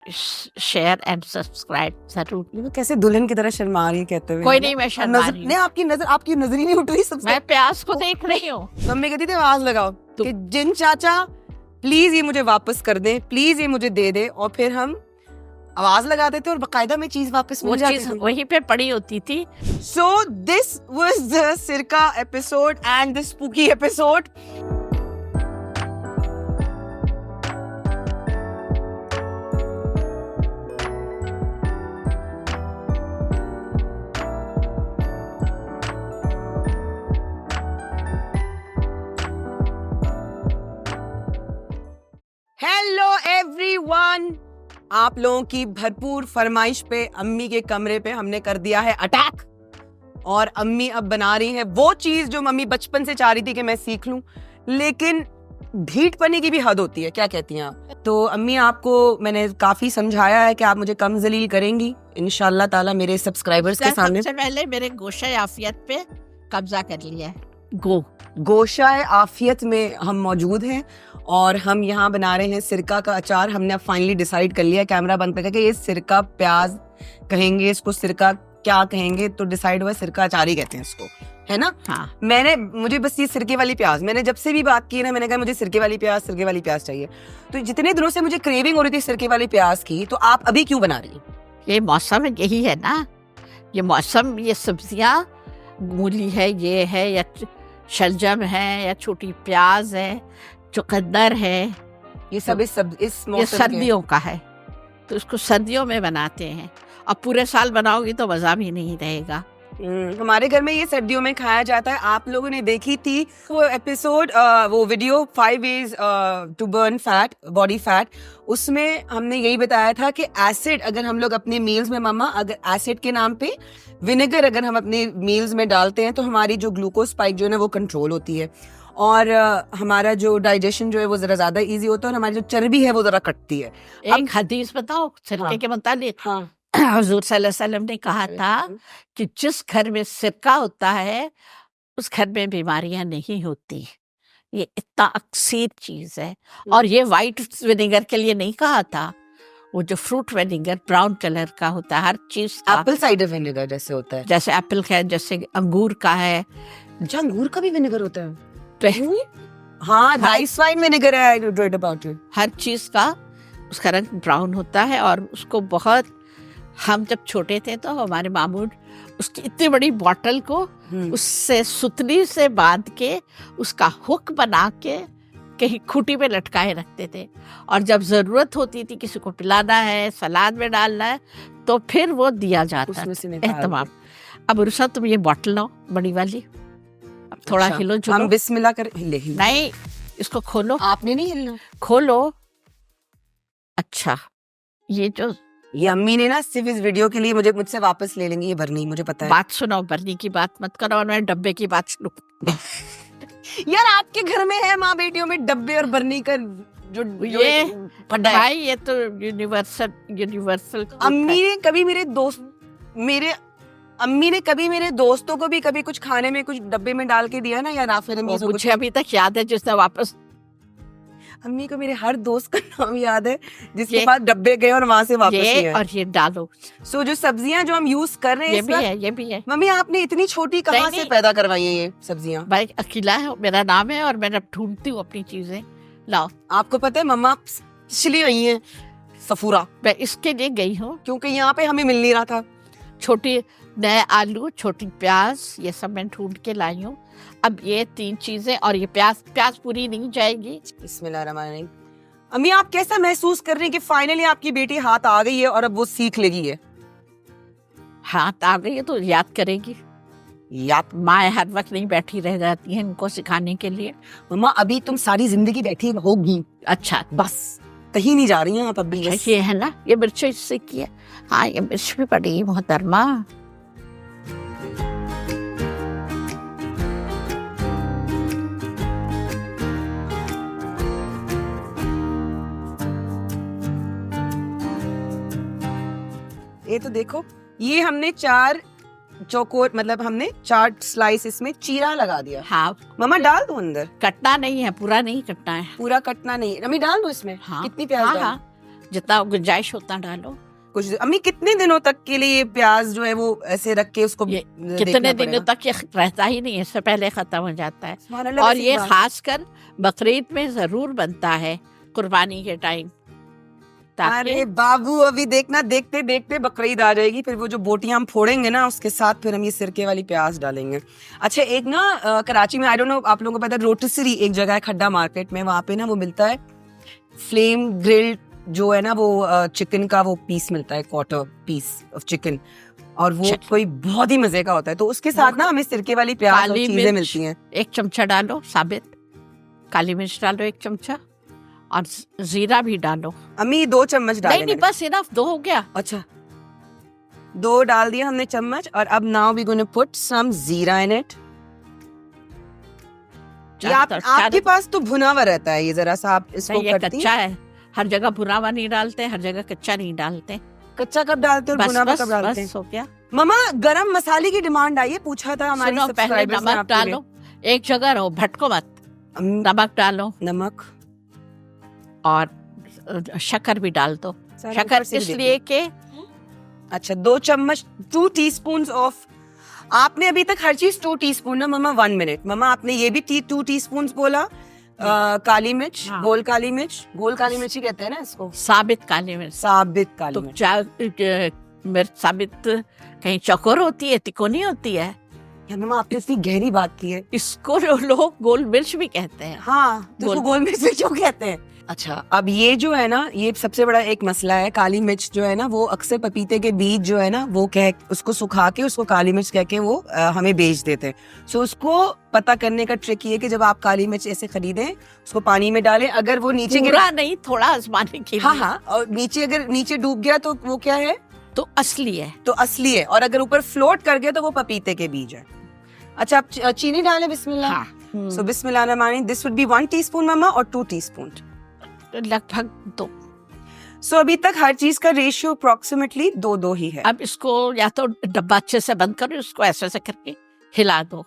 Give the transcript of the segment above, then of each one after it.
Share and subscribe जरूर। ये वो कैसे दुल्हन की तरह शर्मा रही है कहते हुए। कोई नहीं, मैं शर्मा नजर रही नहीं, हूँ। आपकी नजर ही नहीं उठ रही सबसे। मैं प्याज को देख रही हूँ। मम्मी कहती थी आवाज लगाओ कि जिन चाचा प्लीज ये मुझे वापस कर दे, प्लीज ये मुझे दे दे, और फिर हम आवाज लगा देते और बकायदा में चीज वापस वो मिल जाती चीज थी। वहीं पे पड़ी होती थी। So this was the Sirka episode and the spooky episode. Hello everyone, आप लोगों की भरपूर फरमाइश पे अम्मी के कमरे पे हमने कर दिया है अटैक, और अम्मी अब बना रही है वो चीज जो मम्मी बचपन से चाह रही थी कि मैं सीख लूं, लेकिन ढीठ पने की भी हद होती है। क्या कहती हैं आप? तो अम्मी, आपको मैंने काफी समझाया है कि आप मुझे कम जलील करेंगी इंशाल्लाह ताला मेरे सब्सक्राइबर्स के सामने। सबसे पहले मेरे गोशे आफियत पे कब्जा कर लिया है। गोशाए आफियत में हम मौजूद हैं और हम यहाँ बना रहे हैं सिरका का अचार। हमने अब फाइनली डिसाइड कर लिया, कैमरा बंद करके, कि ये सिरका प्याज कहेंगे इसको, सिरका क्या कहेंगे, तो डिसाइड हुआ सिरका अचार ही कहते हैं इसको, है ना? हाँ। मुझे बस ये सिरके वाली प्याज, मैंने जब से भी बात की ना, मैंने कहा मुझे सिरके वाली प्याज चाहिए। तो जितने दिनों से मुझे क्रेविंग हो रही थी सिरके वाली प्याज की, तो आप अभी क्यों बना रही? ये मौसम यही है ना, ये मौसम, ये सब्जियां, मूली है, ये है, या शलजम है, या छोटी प्याज है, चुकंदर है, ये सब इस ये मौसम सर्दियों का है, तो इसको सर्दियों में बनाते हैं। अब पूरे साल बनाओगी तो मजा भी नहीं रहेगा। हमारे घर में ये सर्दियों में खाया जाता है। आप लोगों ने देखी थी वो एपिसोड, वो video 5 ways to burn fat, body fat, उसमें हमने यही बताया था कि एसिड अगर हम लोग अपने मील्स में, मम्मा, अगर एसिड के नाम पे विनेगर अगर हम अपने मील्स में डालते हैं तो हमारी जो ग्लूकोज स्पाइक जो है ना वो कंट्रोल होती है, और हमारा जो डाइजेशन जो है वो जरा ज्यादा इजी होता है, और हमारी जो चर्बी है वो जरा कटती है। एक हदीस बताओ सिरके के मुतालिक। हाँ, हुजूर सल्लल्लाहु अलैहि वसल्लम ने कहा था कि जिस घर में सिरका होता है उस घर में बीमारियां नहीं होती। ये इतना अक्सीर चीज है। और ये वाइट विनेगर के लिए नहीं कहा था, वो जो फ्रूट विनेगर ब्राउन कलर का होता है, हर चीज का, एप्पल साइडर विनेगर जैसे होता है, जैसे एप्पल का है, जैसे अंगूर का है। अच्छा, अंगूर का भी विनेगर होता है? तो हाँ, राइस वाइन विनेगर है, आई रेड अबाउट इट। हर चीज का उसका रंग ब्राउन होता है, और उसको बहुत, हम जब छोटे थे तो हमारे मामू उसकी इतनी बड़ी बॉटल को उससे सुतली से बांध के उसका हुक बना के कहीं खूंटी पे लटकाए रखते थे, और जब जरूरत होती थी किसी को पिलाना है, सलाद में डालना है, तो फिर वो दिया जाता एहतमाम। अब रुसा, तुम ये बॉटल लाओ बड़ी वाली, अब थोड़ा हिलो जो हम बिस्मिल्लाह कर नहीं, इसको खोलो। आपने नहीं हिलना, खोलो। अच्छा, ये अम्मी ने ना सिर्फ इस वीडियो के लिए मुझसे वापस ले लेंगी ये भरनी, मुझे पता है। बात सुनो, भरनी की बात मत करो, और मैं डब्बे की बात सुनो। यार, आपके घर में है माँ बेटियों में डब्बे और भरनी का जो ये पड्डा है। भाई, ये तो यूनिवर्सल। अम्मी ने कभी मेरे दोस्तों को भी कभी कुछ खाने में कुछ डब्बे में डाल के दिया ना, या राफे में, मुझे अभी तक याद है जिसने वापस। अम्मी को मेरे हर दोस्त का नाम याद है जिसके पास डब्बे गए और वहां से वापस ये और ये डालो। सो जो सब्जियां जो हम यूज कर रहे हैं, ये भी है। मम्मी, आपने इतनी छोटी कहाँ से पैदा करवाई है ये सब्जियां? भाई, अकेला है, मेरा नाम है, और मैं ढूंढती हूँ अपनी चीजें। लाओ। आपको पता है मम्मा पिछली आई है सफूरा, मैं इसके लिए गई हूँ क्योंकि यहाँ पे हमें मिल नहीं रहा था। छोटी नए आलू, छोटी प्याज, ये सब मैं ढूंढ के लाई हूँ। अब ये 3 चीजें, और ये प्याज पूरी नहीं जाएगी। बिस्मिल्लाहिर्रहमानिर्रहीम। अम्मी, आप कैसा महसूस कर रही हैं कि फाइनली आपकी बेटी हाथ आ गई है और अब वो सीख लेगी है? हाथ आ गई है तो याद करेगी। याद माँ हर वक्त नहीं बैठी रह जाती है इनको सिखाने के लिए। मम्मा, अभी तुम सारी जिंदगी बैठी होगी। अच्छा, बस कहीं नहीं जा रही हैं आप अभी। ये है ना, ये मिर्च इससे किया। हाँ, ये मिर्च भी पड़ी मोहतरमा। ये तो देखो, ये हमने 4 चौकोर, मतलब हमने 4 स्लाइस इसमें चीरा लगा दिया। हाँ, मम्मा, डाल दो अंदर। कटना नहीं है, पूरा नहीं कटना है। पूरा कटना नहीं, अम्मी डाल दो इसमें। हाँ, कितनी प्याज हाँ, डालूं? हाँ, जितना गुंजाइश उतना डालो। कुछ अम्मी कितने दिनों तक के लिए ये प्याज जो है वो ऐसे रख के उसको ये देखना कितने दिनों पड़ेगा? तक ये रहता ही नहीं है, इससे पहले खत्म हो जाता है। सुभान अल्लाह, और वैसे ये बात- खासकर बकरीद में जरूर बनता है, कुर्बानी के टाइम, ताकि अरे बाबू अभी देखना, देखते देखते बकरीद आ जाएगी, फिर वो जो बोटियां हम फोड़ेंगे ना उसके साथ फिर हम ये सिरके वाली प्याज डालेंगे। अच्छा एक ना कराची में, आई डोंट नो आप लोगों को पता है, रोटिसरी एक जगह है खड्डा मार्केट में, वहाँ पे ना वो मिलता है फ्लेम ग्रिल्ड जो है ना वो चिकन का वो पीस मिलता है, क्वार्टर पीस ऑफ चिकन, और वो Chicken. कोई बहुत ही मजे का होता है। तो उसके साथ ना हमें सिरके वाली प्याज और काली चीजें मिर्च मिलती हैं। 1 चमचा डालो साबित, काली मिर्च डालो 1 चमचा, और जीरा भी डालो। अम्मी 2 चम्मच नहीं डालेंगे। नहीं, बस इनफ, 2 हो गया। अच्छा 2 डाल दिया हमने चम्मच, और अब now we gonna put some jeera in it. ये आपके पास तो भुना हुआ रहता है, ये जरा सा आप इसको ये करती कच्चा है, हर जगह भुना हुआ नहीं डालते, हर जगह कच्चा नहीं डालते। कच्चा कब डालते हो और बस भुना हुआ बस कब डालते हैं? बस हो गया। ममा गरम मसाले की डिमांड आई है, पूछा था हमारे सुनो, पहले सब्सक्राइबर्स ने नमक आपके लिए। डालो, एक जगह रहो, भटको मत, नमक डालो नमक और शक्कर भी डाल दो। सारा शक्कर ऊपर से भी इसलिए कि अच्छा 2 चम्मच 2 टीस्पून ऑफ, आपने अभी तक हर चीज 2 टीस्पून ना मम्मा, 1 मिनट मम्मा, आपने ये भी 2 टीस्पून बोला। काली मिर्च, हाँ। गोल काली मिर्च ही कहते हैं ना इसको, साबित काली मिर्च। साबित काली तो मिर्च। मिर्च साबित कहीं चौकोर होती है, तिकोनी होती है, यार मम्मा आपने इतनी गहरी बात की है। इसको लोग गोल मिर्च भी कहते हैं। हाँ तो इसको गोल मिर्च भी क्यों कहते हैं? अच्छा अब ये जो है ना, ये सबसे बड़ा एक मसला है, काली मिर्च जो है ना वो अक्सर पपीते के बीज जो है ना वो कह उसको सुखा के उसको काली मिर्च कह के वो हमें बेच देते हैं। सो उसको पता करने का ट्रिक ये है कि जब आप काली मिर्च ऐसे खरीदें उसको पानी में डालें, अगर वो नीचे गिरा, पूरा नहीं, थोड़ा आजमाने के लिए। हाँ हाँ, और नीचे अगर नीचे डूब गया तो वो क्या है, तो असली है। तो असली है, और अगर ऊपर फ्लोट कर गया तो वो पपीते के बीज है। अच्छा आप चीनी डालें, बिस्मिल्लाह। हाँ। सो बिस्मिल्लाह, दिस वुड बी 1 टीस्पून मम्मा और 2 टीस्पून, लगभग 2। सो अभी तक हर चीज का रेशियो अप्रोक्सीमेटली 2-2 ही है। अब इसको या तो डब्बा अच्छे से बंद करो, इसको ऐसे ऐसे करके हिला दो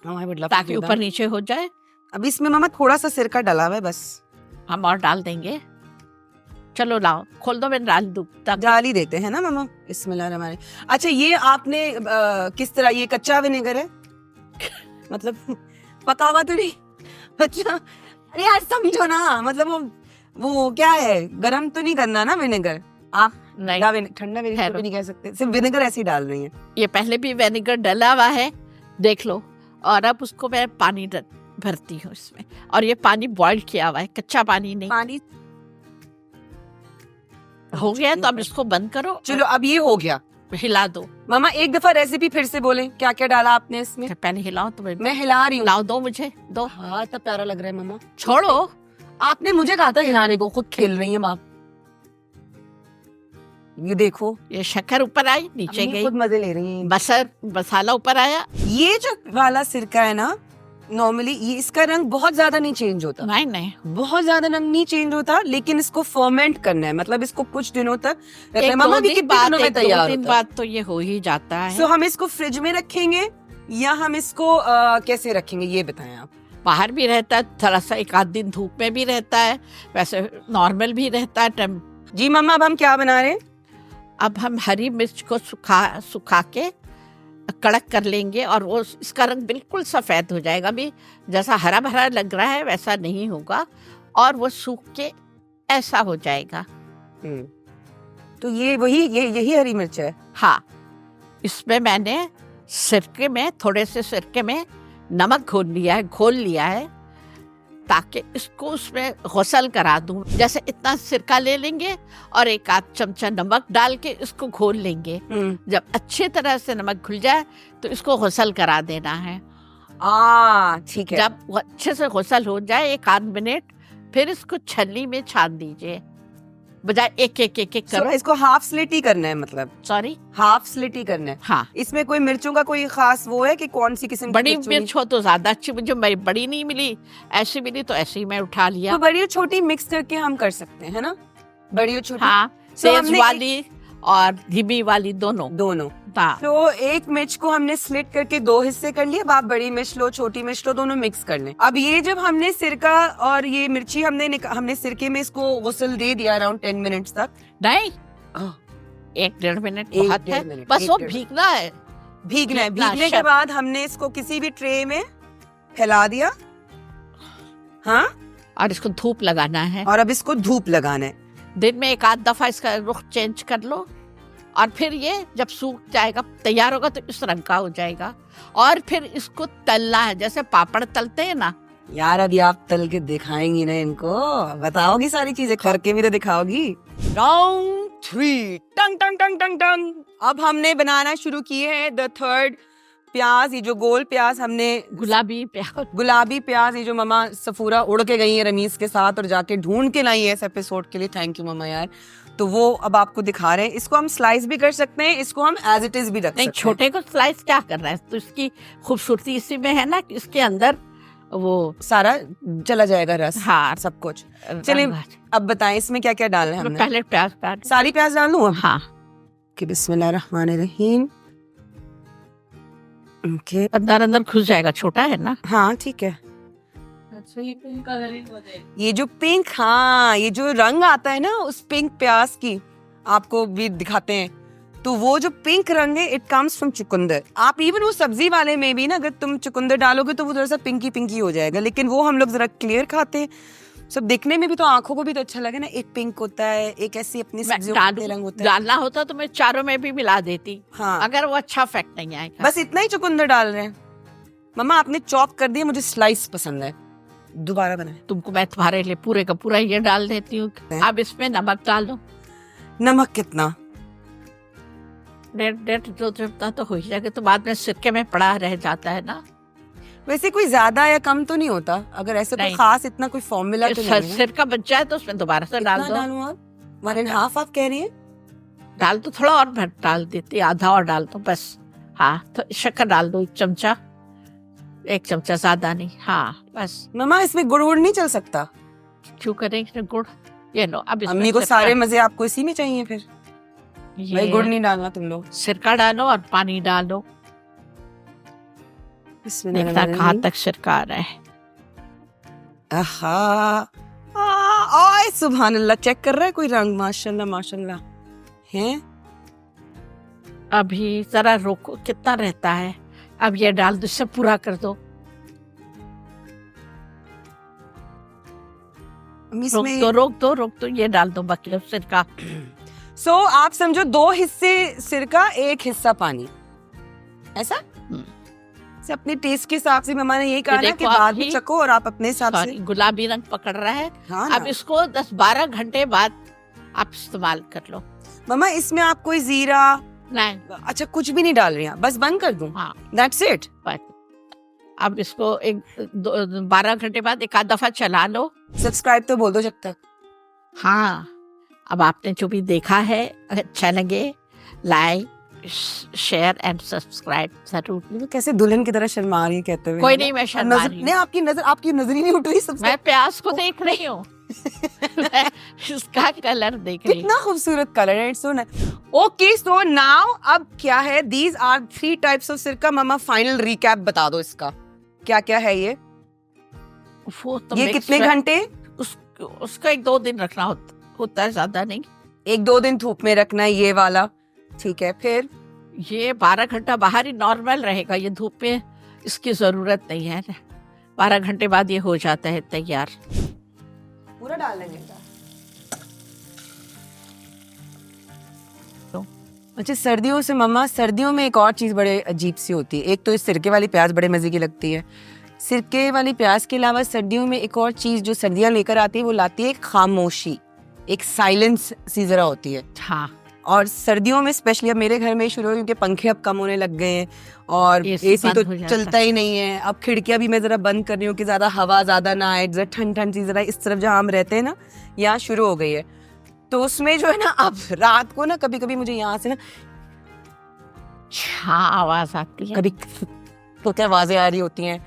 ताकि ऊपर नीचे हो जाए। अभी इसमें मामा थोड़ा सा सिरका डला हुआ है बस, हम और डाल देंगे। चलो लाओ, खोल दो, मैं डाल दूं ताकि डाल ही देते हैं ना मामा। बिस्मिल्लाह। अच्छा ये आपने किस तरह, ये कच्चा विनेगर है मतलब पका हुआ तो नहीं? अच्छा अरे यार समझो ना, मतलब वो क्या है, गरम तो नहीं करना ना विनेगर आप? नहीं, ठंडा विनेगर भी नहीं कह सकते, सिर्फ विनेगर ऐसे ही डाल रही है। ये पहले भी विनेगर डला हुआ है, देख लो। और अब उसको मैं पानी भरती हूँ इसमें, और ये पानी बॉईल किया हुआ है, कच्चा पानी नहीं। पानी हो गया तो अब इसको बंद करो। चलो अब ये हो गया, हिला दो। मामा एक दफा रेसिपी फिर से बोलें, क्या क्या डाला आपने इसमें? पहले हिलाओ तो मैं हिला रही हूँ। हिलाओ, दो मुझे दो। हाँ तब प्यारा लग रहा है मामा। छोड़ो, आपने मुझे कहा था हिलाने को, खुद खेल रही है माँ। ये देखो, ये शक्कर ऊपर आई, नीचे अम्मी गई, खुद मजे ले रही हैं। मसाला ऊपर आया। ये जो वाला सिरका है ना, नॉर्मली ये इसका रंग बहुत ज्यादा नहीं चेंज होता, नहीं नहीं, बहुत ज्यादा रंग नहीं चेंज होता, लेकिन इसको फर्मेंट करना है, मतलब इसको कुछ दिनों तक रखना है। मामा भी कितने दिनों में तैयार दिन होता है? बाद तो ये हो ही जाता है। सो हम इसको फ्रिज में रखेंगे या हम इसको कैसे रखेंगे ये बताएं आप। बाहर भी रहता है, थोड़ा सा 1 आध दिन धूप में भी रहता है, वैसे नॉर्मल भी रहता है। जी मम्मा अब हम क्या बना रहे हैं? अब हम हरी मिर्च को सुखा के कड़क कर लेंगे, और वो इसका रंग बिल्कुल सफेद हो जाएगा। अभी जैसा हरा भरा लग रहा है वैसा नहीं होगा, और वो सूख के ऐसा हो जाएगा। तो ये यही हरी मिर्च है? हाँ, इसमें मैंने सिरके में, थोड़े से सिरके में नमक घोल लिया है ताकि इसको उसमें गसल करा दूं। जैसे इतना सिरका ले लेंगे और 1 आध चमचा नमक डाल के इसको घोल लेंगे। जब अच्छे तरह से नमक घुल जाए तो इसको गसल करा देना है। ठीक है। जब वो अच्छे से गसल हो जाए 1 आध मिनट, फिर इसको छन्नी में छान दीजिए, बजाय एक करो। इसको हाफ स्लिट ही करना है, मतलब सॉरी, हाफ स्लिट ही करना है। हाँ। इसमें कोई मिर्चों का कोई खास वो है कि कौन सी किस्म की बड़ी मिर्च हो तो ज्यादा अच्छी, मुझे बड़ी नहीं मिली, ऐसी मिली तो ऐसे ही मैं उठा लिया। तो बड़ी और छोटी मिक्स करके हम कर सकते हैं ना, बड़ी और छोटी? हाँ, So तेज वाली और धीमी वाली दोनों। हाँ। तो एक मिर्च को हमने स्लिट करके 2 हिस्से कर लिए। अब आप बड़ी मिर्च लो, छोटी मिर्च लो, दोनों मिक्स कर लें। अब ये जब हमने सिरका और ये मिर्ची हमने सिरके में इसको गुस्ल दे दिया अराउंड 10 मिनट्स तक। नहीं, 1-1.5 मिनट बहुत 1-1.5 है, मिनट, बस वो 1-1.5 भीगना है। भीगना है। भीगना, भीगने के शर- बाद हमने इसको किसी भी ट्रे में फैला दिया। हाँ, और इसको धूप लगाना है। और अब इसको धूप लगाना है। दिन में 1 आध दफा इसका रुख चेंज कर लो, और फिर ये जब सूख जाएगा, तैयार होगा, तो इस रंग का हो जाएगा। और फिर इसको तलना है, जैसे पापड़ तलते हैं ना। यार अभी आप तल के दिखाएंगी ना इनको, बताओगी सारी चीजें, करके भी तो दिखाओगी। राउंड 3, टंग टंग टंग टंग टंग। अब हमने बनाना शुरू किए हैं द थर्ड प्याज। ये जो गोल प्याज हमने, गुलाबी प्याज, गुलाबी प्याज, ये जो ममा सफूरा उड़ के गई है रमीज के साथ और जाके ढूंढ के लाई है इस एपिसोड के लिए। थैंक यू ममा यार। तो वो अब आपको दिखा रहे हैं। इसको हम स्लाइस भी कर सकते हैं, इसको हम एज इट इज भी रख नहीं, सकते हैं। छोटे को स्लाइस क्या कर रहा है? तो इसकी खूबसूरती इसी में है ना कि इसके अंदर वो सारा चला जाएगा रस, हाँ, सब कुछ। चलिए अब बताएं इसमें क्या क्या डालना है हमने। पहले प्याज काट। सारी प्याज डाल दूं अब? हाँ, कि बिस्मिल्लाहिर्रहमानिर्रहीम। ओके, अंदर घुस जाएगा, छोटा है ना। हाँ ठीक है। ये जो पिंक, हाँ ये जो रंग आता है ना उस पिंक प्याज की, आपको भी दिखाते हैं। तो वो जो पिंक रंग है, इट कम्स फ्रॉम चुकंदर। आप इवन वो सब्जी वाले में भी ना, अगर तुम चुकंदर डालोगे तो वो थोड़ा सा पिंकी पिंकी हो जाएगा, लेकिन वो हम लोग जरा क्लियर खाते हैं। सब देखने में भी तो, आंखों को भी तो अच्छा लगे ना। एक पिंक होता है, एक ऐसी अपनी सब्जियों का रंग होता है। डालना होता तो मैं चारों में भी मिला देती। हाँ, अगर वो अच्छा इफेक्ट नहीं आएगा। बस इतना ही चुकंदर डाल रहे हैं। मम्मा आपने चॉप कर दिया, मुझे स्लाइस पसंद है। दोबारा बनाए। तुमको मैं तुम्हारे लिए पूरे का पूरा ये डाल देती हूँ। अब इसमें नमक डाल दो। नमक कितना? 1.5-2 तो हो ही जाएगा, तो बाद में सिरके में पड़ा रह जाता है ना। वैसे कोई ज्यादा या कम तो नहीं होता, अगर ऐसे कोई खास इतना कोई फॉर्मूला तो नहीं है। सिरका बच जाए तो उसमें दोबारा से डाल दो। डालूं आप? 1.5 आप कह रही हैं? डाल दो, थोड़ा और भर डाल देती, आधा और डाल दो बस। हाँ, तो शक्कर डाल दो 1 चमचा, 1 चमचा ज्यादा नहीं। हाँ बस। मम्मा इसमें गुड़ वुड़ नहीं चल सकता? क्यों करेंगे गुड़? ये लो, अब अम्मी को सारे मजे आपको इसी में चाहिए फिर? भाई गुड़ नहीं डालना तुम लोग। सिरका डालो और पानी डालो। देखना कहाँ तक सिरका आ रहा है। आहा, सुभान अल्लाह। चेक कर रहा है कोई रंग? माशाल्लाह माशाल्लाह हैं। अभी जरा रोको, कितना रहता है। अब ये डाल दो, इससे पूरा कर दो। रोक दो, ये डाल दो बाकी सिरका। सो आप समझो 2 हिस्से सिरका, 1 हिस्सा पानी, ऐसा से अपने टेस्ट के हिसाब से। मम्मा ने यही कहा ना कि बाद में चखो और आप अपने हिसाब से। गुलाबी रंग पकड़ रहा है। हाँ, अब इसको 10-12 घंटे बाद आप इस्तेमाल कर लो। मम्मा इसमें आप कोई जीरा नहीं, अच्छा कुछ भी नहीं डाल रही हैं, बस बंद कर दूं? हाँ, दैट्स इट। अब इसको 12 घंटे बाद 1 आध दफा चला लो। सब्सक्राइब तो बोल दो जब तक। हाँ, अब आपने जो भी देखा है, अच्छा लगे लाइक, शेयर एंड सब्सक्राइब जरूर। कैसे दुल्हन की तरह शर्मा रही है कहते हुए। कोई नहीं, मैं शर्मा रही हूँ। नहीं, आपकी नजर ही नहीं उठ रही। सबसे मैं प्याज को देख रही हूँ। इसका कलर देख रही हूँ, कितना खूबसूरत कलर है। सो ओके, सो नाउ अब क्या है? दीज आर 3 टाइप्स ऑफ सिरका। मम्मा फाइनल रिकैप बता दो इसका, क्या क्या है ये? वो तो ये कितने घंटे? उसका 1-2 दिन रखना होता है, ज्यादा नहीं। 1-2 दिन धूप में रखना है ये वाला, ठीक है। फिर ये 12 घंटा बाहर ही नॉर्मल रहेगा, ये धूप में इसकी जरूरत नहीं है। 12 घंटे बाद ये हो जाता है तैयार। पूरा डाल लेंगे। अच्छा, सर्दियों से मम्मा, सर्दियों में एक और चीज बड़े अजीब सी होती है। एक तो इस सिरके वाली प्याज बड़े मजे की लगती है। सिरके वाली प्याज के अलावा सर्दियों में एक और चीज जो सर्दियां लेकर आती है, वो लाती है एक खामोशी, एक साइलेंस सी जरा होती है। हाँ, और सर्दियों में स्पेशली अब मेरे घर में शुरू हो, क्योंकि पंखे अब कम होने लग गए हैं और एसी तो चलता ही नहीं है। अब खिड़कियां भी मैं जरा बंद कर रही हूँ कि ज्यादा हवा ज्यादा ना आए, जरा ठंड ठंड सी जरा इस तरफ जहाँ हम रहते हैं ना, यहाँ शुरू हो गई है। तो उसमें जो है ना, अब रात को ना कभी कभी मुझे यहाँ से ना आवाज आती है, कभी तो क्या आवाजें आ रही होती हैं,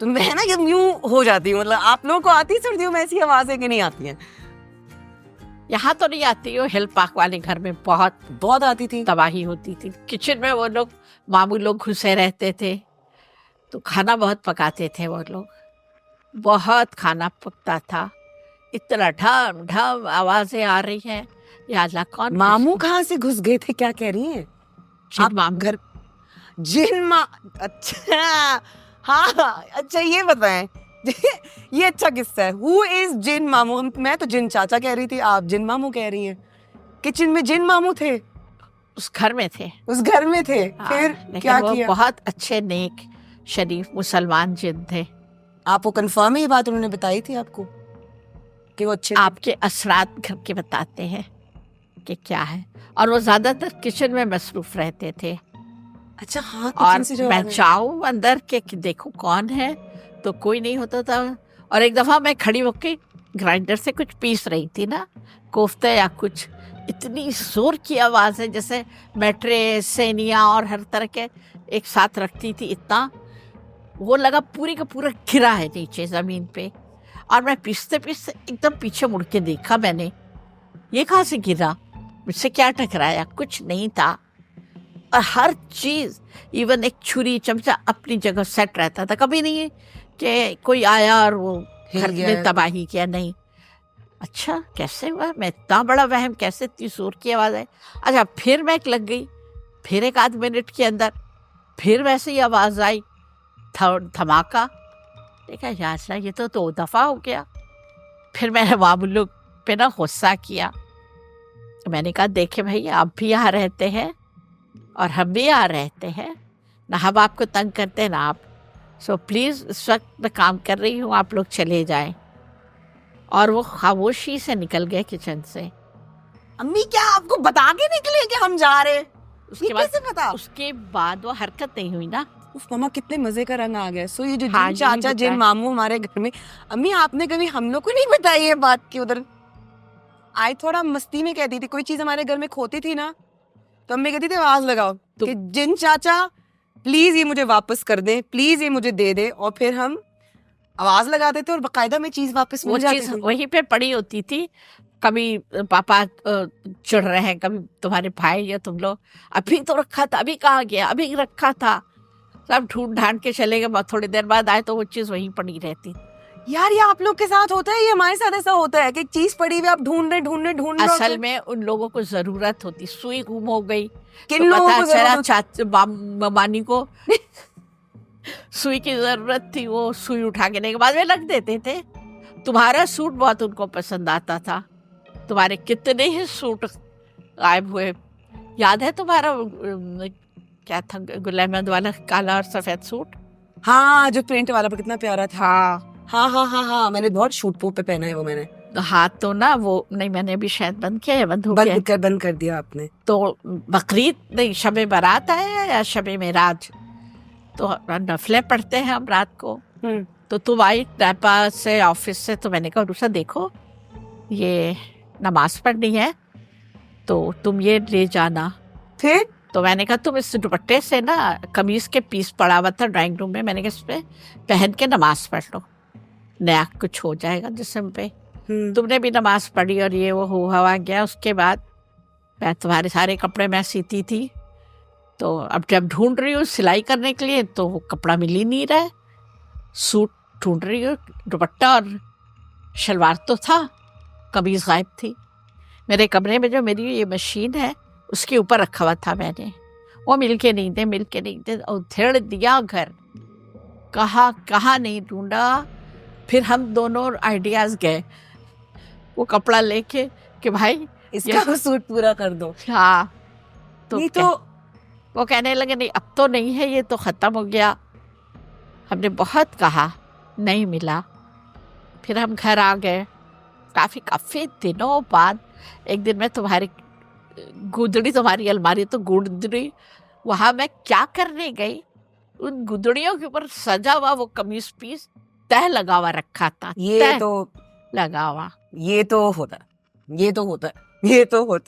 तो मैं ना जब यूं हो जाती हूँ। मतलब आप लोगों को आती है सर्दियों में ऐसी आवाजें कि नहीं आती हैं? यहाँ तो नहीं आती, वो हिल पार्क वाले घर में बहुत बहुत आती थी। तबाही होती थी। किचन में वो लोग मामू लोग घुसे रहते थे, तो खाना बहुत पकाते थे वो लोग, बहुत खाना पकता था। इतना ढम ढम आवाजें आ रही हैं, या अल्लाह कौन। मामू कहाँ से घुस गए थे, क्या कह रही हैं आप? मामू घर अच्छा, हाँ अच्छा, ये बताएं ये अच्छा किस्सा है। हु इज जिन मामू? मैं तो जिन चाचा कह रही थी, आप जिन मामू कह रही हैं। किचन में जिन मामू थे, उस घर में थे, उस घर में थे। हाँ, फिर लेकिन क्या वो किया? बहुत अच्छे नेक शरीफ मुसलमान जिन थे। आपको कंफर्म है ये बात उन्होंने बताई थी आपको कि वो अच्छे थे? आपके असरात घर के बताते हैं कि क्या है, और वो ज्यादातर किचन में मसरूफ रहते थे। अच्छा हाँ, और किचन से जो मैं जाऊं अंदर के कि देखो कौन है, तो कोई नहीं होता था। और एक दफा मैं खड़ी होके ग्राइंडर से कुछ पीस रही थी ना, कोफ्ते या कुछ, इतनी जोर की आवाज है, जैसे मैट्रे सेनिया और हर तरह के एक साथ रखती थी। इतना वो लगा पूरी का पूरा गिरा है नीचे जमीन पे। और मैं पीसते पीसते एकदम पीछे मुड़ के देखा मैंने, ये कहाँ से गिरा, मुझसे क्या टकराया? कुछ नहीं था। और हर चीज, इवन एक छुरी चमचा अपनी जगह सेट रहता था। कभी नहीं कि कोई आया और वो घर में तबाही किया, नहीं। अच्छा कैसे हुआ? मैं इतना बड़ा वहम कैसे, इतनी जोर की आवाज है? अच्छा फिर मैं लग गई, फिर एक आध मिनट के अंदर फिर वैसे ही आवाज आई, धमाका। देखा यार ये तो 2 दफा हो गया। फिर मैंने मामू लोग पे ना गुस्सा किया। मैंने कहा देखे भाई, आप भी यहाँ रहते हैं और हम भी यहाँ रहते हैं ना, हम आपको तंग करते हैं ना आप। सो प्लीज़ इस वक्त मैं काम कर रही हूँ, आप लोग चले जाएं। और वो खामोशी से निकल गए किचन से। अम्मी क्या आपको बता के निकले कि हम जा रहे हैं? उसके बाद वो हरकत नहीं हुई ना। उफ मामा, कितने मजे का रंग आ गया। सो ये जो हाँ, जिन चाचा जिन मामू हमारे घर में, अम्मी आपने कभी हम लोग को नहीं बताई ये बात कि उधर आई? थोड़ा मस्ती में कहती थी, कोई चीज हमारे घर में खोती थी ना, तो अम्मी कहती थी आवाज लगाओ कि जिन चाचा प्लीज ये मुझे वापस कर दे, प्लीज ये मुझे दे दे। और फिर हम आवाज लगाते थे और बकायदा में चीज वापस मिल जाती थी। वहीं पे पड़ी होती थी। कभी पापा चिढ़ रहे हैं, कभी तुम्हारे भाई या तुम लोग, अभी तो रखा था, अभी कहाँ गया, अभी रखा था। सब ढूंढ ढांड के चले गए, थोड़ी देर बाद आए तो वो चीज वहीं पड़ी रहती। यार ये आप लोग के साथ होता है, ये हमारे साथ ऐसा होता है कि एक चीज पड़ी हुई आप ढूंढ रहे। असल में उन लोगों को जरूरत होती, सुई गुम हो गई, किन तो लोगों को पता चला मानी को सुई की जरूरत थी, वो सुई उठा के बाद में रख देते थे। तुम्हारा सूट बहुत उनको पसंद आता था, तुम्हारे कितने ही सूट गायब हुए। याद है तुम्हारा क्या था, गुल अहमद वाला काला और सफेद सूट? हाँ, जो प्रिंट वाला, पर कितना प्यारा था। हाँ हाँ हाँ हाँ हाँ, मैंने बहुत शूट पे पहना है वो मैंने। हाँ तो ना वो नहीं, मैंने अभी शायद बंद किया है, बंद कर दिया आपने। तो बकरीद नहीं, शबे बारात आया या शबे मेराज, तो नफले पढ़ते हैं हम रात को। तो तुम आई टापा से ऑफिस से, तो मैंने कहा रूसा देखो ये नमाज पढ़नी है तो तुम ये ले जाना। फिर तो मैंने कहा तुम इस दुपट्टे से ना, कमीज के पीस पड़ा हुआ था ड्राइंग रूम में, मैंने कहा इस पे पहन के नमाज पढ़ लो, नया कुछ हो जाएगा जिस्म पे। तुमने भी नमाज पढ़ी और ये वो हो हवा गया। उसके बाद मैं तुम्हारे सारे कपड़े मैं सीती थी, तो अब जब ढूंढ रही हूँ सिलाई करने के लिए तो वो कपड़ा मिल ही नहीं रहा है। सूट ढूंढ रही हूँ, दुपट्टा और शलवार तो था, कमीज गायब थी। मेरे कमरे में जो मेरी ये मशीन है उसके ऊपर रखा हुआ था मैंने, वो मिल के नहीं थे। और धेड़ दिया घर, कहाँ नहीं ढूंढा। फिर हम दोनों आइडियाज गए वो कपड़ा लेके कि भाई इसका सूट पूरा कर दो। हाँ तो वो कहने लगे नहीं अब तो नहीं है, ये तो खत्म हो गया। हमने बहुत कहा, नहीं मिला। फिर हम घर आ गए। काफी दिनों बाद एक दिन मैं तुम्हारी गुदड़ी, तुम्हारी अलमारी तो गुदड़ी, वहां मैं क्या करने गई, उन गुदड़ियों के ऊपर सजा हुआ वो कमीज पीस तह लगा हुआ रखा था। ये तो लगा हुआ, ये तो होता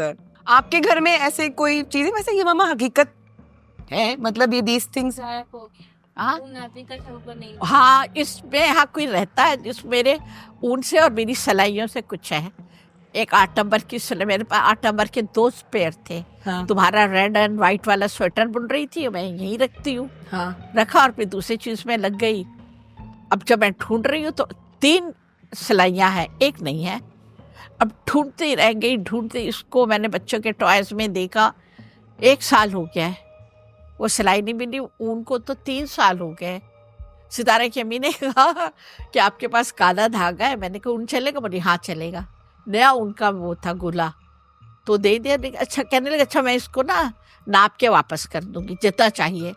है। आपके घर में ऐसे कोई चीजें, वैसे ये मामा हकीकत है, मतलब ये दीज थिंग्स। हाँ इसमें यहाँ कोई रहता है, जिस मेरे ऊन से और मेरी सलाइयों से कुछ है, एक 8 नंबर की सिलाई, मेरे पास 8 नंबर के 2 पेयर थे। हाँ, तुम्हारा रेड एंड व्हाइट वाला स्वेटर बुन रही थी, मैं यहीं रखती हूँ। हाँ, रखा और फिर दूसरी चीज में लग गई। अब जब मैं ढूंढ रही हूँ तो 3 सिलाइयाँ हैं, एक नहीं है। अब ढूंढती रह गई, ढूंढती, इसको मैंने बच्चों के टॉयज में देखा। 1 साल हो गया है, वो सिलाई नहीं मिली। ऊन को तो 3 साल हो गए। सितारा की अम्मी ने कहा कि आपके पास काला धागा है। मैंने कहा ऊन चलेगा? बोली हाँ चलेगा। नया ऊन का वो था गोला, तो दे दिया। अच्छा, कहने लगे अच्छा मैं इसको ना नाप के वापस कर दूंगी, जितना चाहिए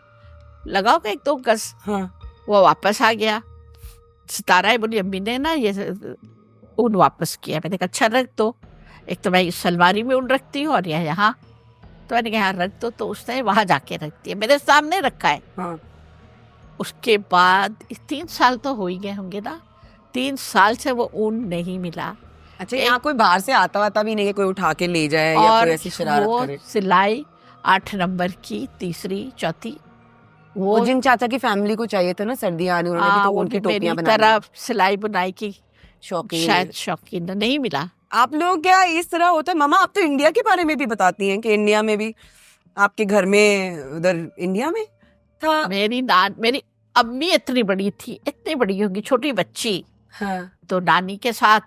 लगाओगे 1-2 गज। हाँ, वो वापस आ गया। सितारा है बोली अम्मी ने ना ये ऊन वापस किया। मैंने कहा अच्छा रख दो, एक तो मैं इस सलवारी में ऊन रखती हूँ और यह यहाँ। तो मैंने कहा हाँ रख दो, तो उसने वहाँ जाके रख दिया, मेरे सामने रखा है। हाँ। उसके बाद 3 साल तो हो ही गए होंगे ना, 3 साल से वो ऊन नहीं मिला। अच्छा, यहाँ कोई बाहर से आता वाता भी नहीं है, कोई उठा के ले जाए या और कोई ऐसी शरारत वो करे? सिलाई 8 नंबर की, तीसरी चौथी, वो जिन चाचा की फैमिली को चाहिए था ना सर्दियाँ आने, उन्होंने भी तो वो उनकी भी मेरी टोपियां बना ली। तरह सिलाई बुनाई की शौकीन शायद शौकीन नहीं मिला। आप लोग क्या इस तरह होता है? मामा, आप तो इंडिया के बारे में भी बताती हैं कि इंडिया में भी आपके घर में, उधर इंडिया में था। मेरी अम्मी इतनी बड़ी थी, इतनी बड़ी होगी, छोटी बच्ची। हाँ, तो नानी के साथ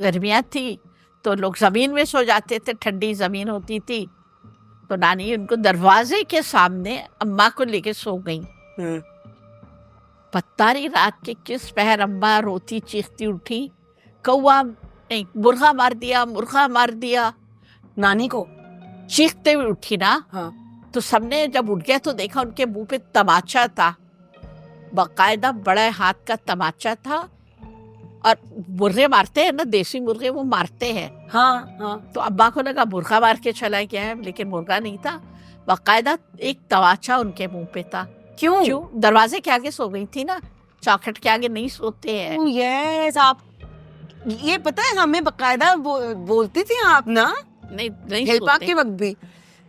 गर्मियाँ थी तो लोग जमीन में सो जाते थे, ठंडी जमीन होती थी। तो नानी उनको दरवाजे के सामने अम्मा को लेके सो गई। पता नहीं रात के किस पहर अम्मा रोती चीखती उठी, कौआ नहीं, मुर्गा मार दिया, मुर्गा मार दिया। नानी को चीखते हुए उठी ना। हाँ, तो सबने जब उठ गया तो देखा उनके मुंह पे तमाचा था, बाकायदा बड़ा हाथ का तमाचा था। और मुर्गे मारते हैं ना, देसी मुर्गे वो मारते हैं। हाँ, हाँ। तो अब्बा को लगा मुर्गा मार के चला गया है, लेकिन मुर्गा नहीं था, बाकायदा एक तमाचा उनके मुंह पे था। क्यों? दरवाजे के आगे सो गई थी ना, चौखट के आगे नहीं सोते हैं। यस, आप ये पता है हमें बकायदा बोलती थी आप ना, नहीं हिलपाक सोते। के वक्त भी,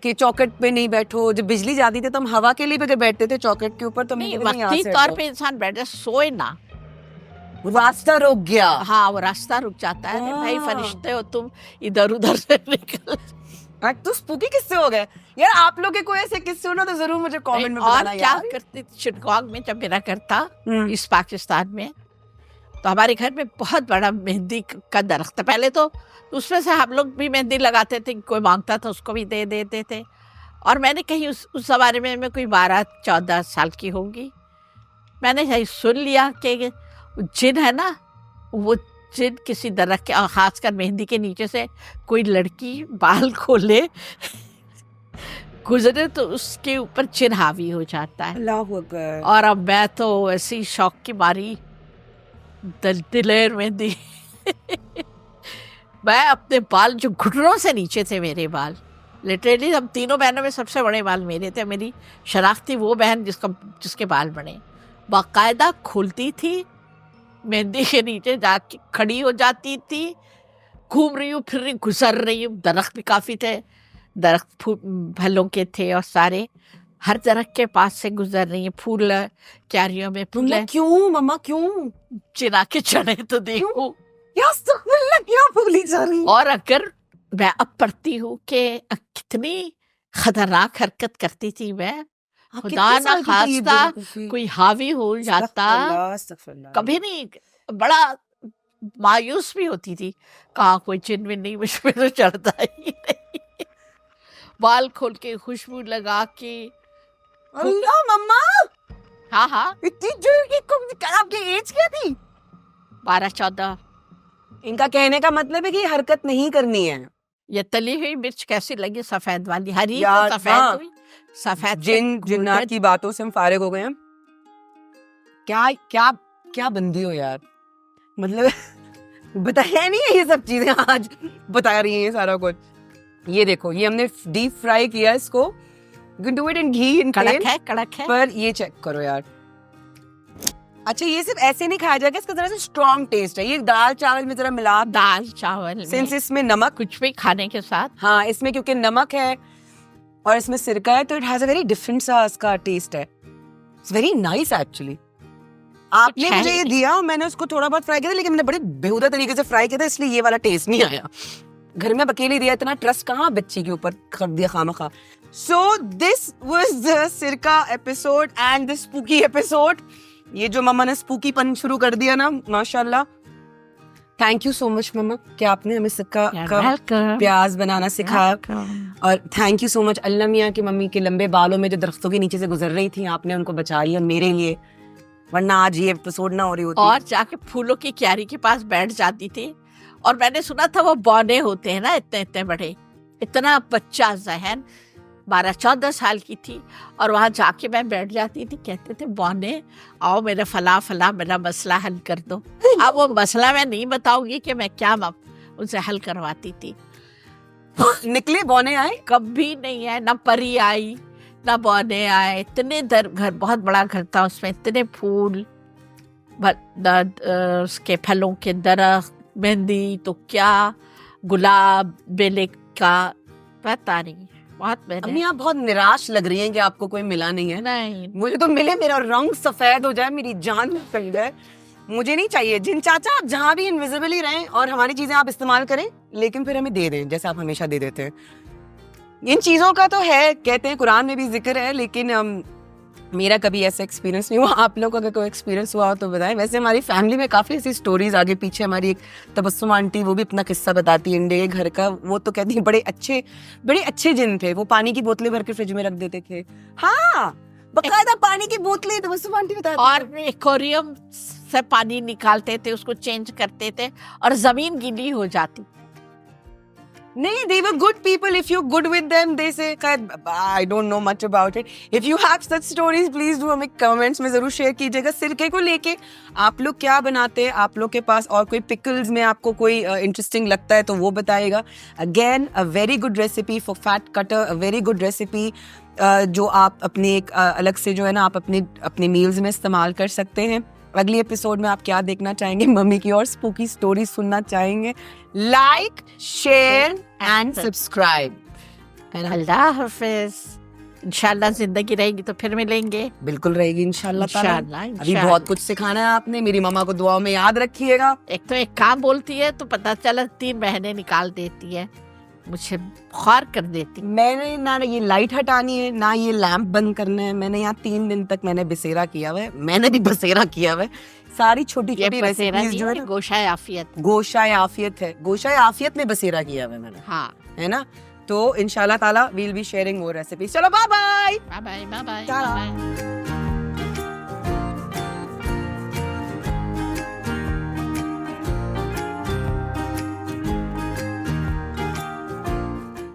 कि चौकट पे नहीं बैठो। जब बिजली जाती थी तो हम हवा के लिए भी अगर बैठते थे चौकट के ऊपर तो नहीं, हमने वक्ती तौर पे इंसान बैठे सोए ना, रास्ता रुक गया। हाँ वो रास्ता रुक जाता है। अरे भाई हाँ। फरिश्ते हो तुम, इधर उधर से निकल। आज तो स्पूकी किस्से हो गए यार। आप लोग के कोई ऐसे किस्से हो ना तो जरूर मुझे कमेंट में बताना और क्या यार। करते चिटगोंग में जब मेरा घर था इस पाकिस्तान में, तो हमारे घर में बहुत बड़ा मेहंदी का दरख्त था। पहले तो उसमें से हम लोग भी मेहंदी लगाते थे, कोई मांगता था उसको भी दे देते थे। और मैंने कहीं उस जमाने में मैं कोई 12-14 साल की होंगी, मैंने यही सुन लिया कि जिन है ना, वो जिन किसी दरख्त के, और खासकर मेहंदी के नीचे से कोई लड़की बाल खोले गुजरे तो उसके ऊपर जिन हावी हो जाता है। अल्लाह अकबर। और अब मैं तो ऐसी शौक की मारी दिलेर मेहंदी मैं अपने बाल, जो घुटनों से नीचे थे मेरे बाल, लिटरली हम तीनों बहनों में सबसे बड़े बाल मेरे थे। मेरी शनाख्ती वो बहन जिसके बाल बने, बाकायदा खुलती थी, मेहंदी के नीचे जाके खड़ी हो जाती थी, घूम रही हूँ, फिर रही, गुजर रही हूँ। दरख्त भी काफ़ी थे, दरख्त फलों के थे और सारे, हर दरख्त के पास से गुजर रही है, फूल क्यारियों में फूल है। क्यों मम्मा, क्यों चिरा के चढ़े तो देखो क्या बोली जा रही। और अगर मैं अब पढ़ती हूँ कि कितनी खतरनाक हरकत करती थी मैं, खुदा ना खास्ता कोई हावी हो जाता, कभी नहीं, बड़ा मायूस भी होती थी। कहाँ कोई चिन्ह भी नहीं, मुझ पे तो चढ़ता ही नहीं। बाल खोल के खुशबू लगा के। अल्लाह मम्मा, हाँ इतनी जोर आपकी एज क्या थी? 12-14। इनका कहने का मतलब है कि हरकत नहीं करनी है। ये तली हुई मिर्च कैसी लगी, सफेद वाली, हरी यार, तो सफेद हाँ। हुई, सफेद जिन्नात की बातों से हम फारिग हो गए हैं। क्या क्या क्या बंदी हो यार, मतलब बताया नहीं है ये सब चीजें, आज बता रही है ये सारा कुछ। ये देखो, ये हमने डीप फ्राई किया इसको। You can do it in ghee and तेल। कड़क है। पर ये चेक करो यार। अच्छा, ये सिर्फ ऐसे नहीं खाया जाएगा, इसका जरा सा स्ट्रॉन्ग टेस्ट है। ये दाल चावल में जरा मिला, दाल चावल सिंस इसमें नमक, कुछ भी खाने के साथ, हाँ इसमें क्योंकि नमक है और इसमें सिरका है, तो it has a very different सा इसका टेस्ट है। It's very nice actually. आपने मुझे ये दिया और मैंने उसको थोड़ा बहुत फ्राई किया था, लेकिन मैंने बड़े बेहुदा तरीके से फ्राई किया था, इसलिए ये वाला टेस्ट नहीं आया। घर में अब अकेले दिया, इतना ट्रस्ट कहाँ बच्ची के ऊपर कर दिया खामखा। सो दिस वाज द सिरका episode and the spooky episode. ये जो मम्मा ने स्पूकी पन शुरू कर दिया ना, माशाल्लाह। थैंक यू सो मच मम्मा कि आपने हमें सिक्का का प्याज बनाना सिखाया, और थैंक यू सो मच अल्लाह मियाँ की मम्मी के लंबे बालों में जो दरख्तों के नीचे से गुजर रही थी, आपने उनको बचा लिया मेरे लिए, वरना आज ये एपिसोड ना हो रही होती। और जाके फूलों की क्यारी के पास बैठ जाती थी, और मैंने सुना था वो बौने होते हैं ना इतने इतने बड़े, इतना बच्चा जहन, 12-14 साल की थी, और वहाँ जाके मैं बैठ जाती थी, कहते थे बौने आओ मेरा फला फला मेरा मसला हल कर दो। अब वो मसला मैं नहीं बताऊंगी कि मैं क्या उनसे हल करवाती थी। निकले बौने आए? कभी नहीं आए, ना परी आई ना बौने आए। इतने घर, बहुत बड़ा घर था, उसमें इतने फूल, उसके फलों के दरख्त, मेहंदी तो क्या, गुलाब, बेले का, पता नहीं, बहुत मैंने। अम्मी आप बहुत निराश लग रही हैं कि आपको कोई मिला नहीं है। नहीं, मुझे तो मिले, मेरा रंग सफेद हो जाए, मेरी जान निकल जाए, मुझे नहीं चाहिए। जिन चाचा आप जहाँ भी इनविजिबल ही रहें और हमारी चीजें आप इस्तेमाल करें, लेकिन फिर हमें दे दें जैसे आप हमेशा दे देते हैं। इन चीजों का तो है, कहते हैं कुरान में भी जिक्र है, लेकिन मेरा कभी ऐसा एक्सपीरियंस नहीं हुआ। आप लोगों का कोई एक्सपीरियंस हुआ हो तो बताएं। वैसे हमारी फैमिली में काफ़ी ऐसी स्टोरीज आगे पीछे, हमारी एक तबस्सुम आंटी, वो भी अपना किस्सा बताती है इंडिया के घर का। वो तो कहती है बड़े अच्छे जिन थे, वो पानी की बोतलें भर के फ्रिज में रख देते थे। हाँ, बकायदा पानी की बोतलें, तबस्सुम आंटी बताती है। और एक्वेरियम से पानी निकालते थे, उसको चेंज करते थे, और जमीन गीली हो जाती। नहीं, they were good people. If you're good with them, they say, I don't know much about it. If you have such stories, please do हमें comments में जरूर शेयर कीजिएगा। सिरके को लेके आप लोग क्या बनाते हैं, आप लोग के पास और कोई पिकल्स में आपको कोई इंटरेस्टिंग लगता है तो वो बताइएगा। Again, a very good recipe for fat cutter, a very good recipe जो आप अपने एक अलग से जो है ना आप अपने मील्स में इस्तेमाल कर सकते हैं। अगली एपिसोड में आप क्या देखना चाहेंगे, मम्मी की और स्पूकी स्टोरी सुनना चाहेंगे? Like, share and subscribe. अल्लाह हाफिज। इंशाल्लाह जिंदगी रहेगी तो फिर मिलेंगे। बिल्कुल रहेगी इंशाल्लाह ताला। इंशाल्लाह। अभी बहुत कुछ सिखाना है आपने, मेरी मम्मा को दुआओं में याद रखिएगा। एक तो एक काम बोलती है तो पता चला 3 महीने निकाल देती है, मुझे ख्वार कर देती। मैंने ना ये लाइट हटानी है, ना ये लैंप बंद करना है। मैंने यहाँ 3 दिन तक मैंने बसेरा किया हुआ है, मैंने भी बसेरा किया हुआ है। सारी छोटी छोटी रेसिपीज जो है गोशाए आफियत, गोशाए आफियत है, गोशाए आफियत में बसेरा किया हुआ है मैंने। हाँ, है ना। तो इंशाल्लाह ताला will be sharing more recipes. चलो bye bye bye bye bye bye.